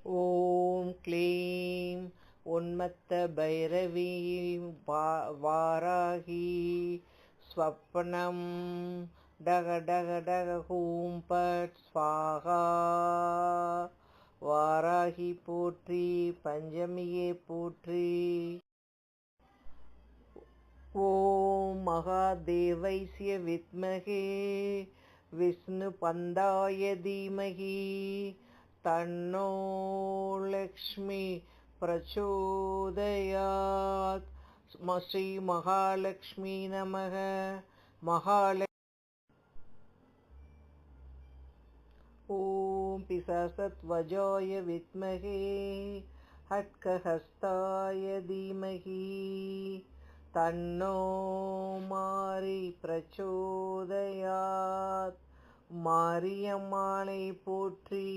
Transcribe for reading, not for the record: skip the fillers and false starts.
ஓம் க்ளீம் உன்மத்த பைரவி வாராகி ஸ்வப்னம் டக டக டக ஹூம் பட் ஸ்வாகா. வாராகி போற்றி, பஞ்சமியே போற்றி. ஓம் மகாதேவைஸ்ய வித்மகே விஷ்ணு பந்தாய தீமகி தன்னோ லக்ஷ்மி பிரச்சோதயாத். ஸ்ரீ மகாலட்சுமி நமக. ஓம் பிசாசத்வஜாய வித்மகே ஹட்கஹஸ்தாய தீமகி தன்னோ மாரி பிரச்சோதயாத். மாரியம்மாளை போற்றி.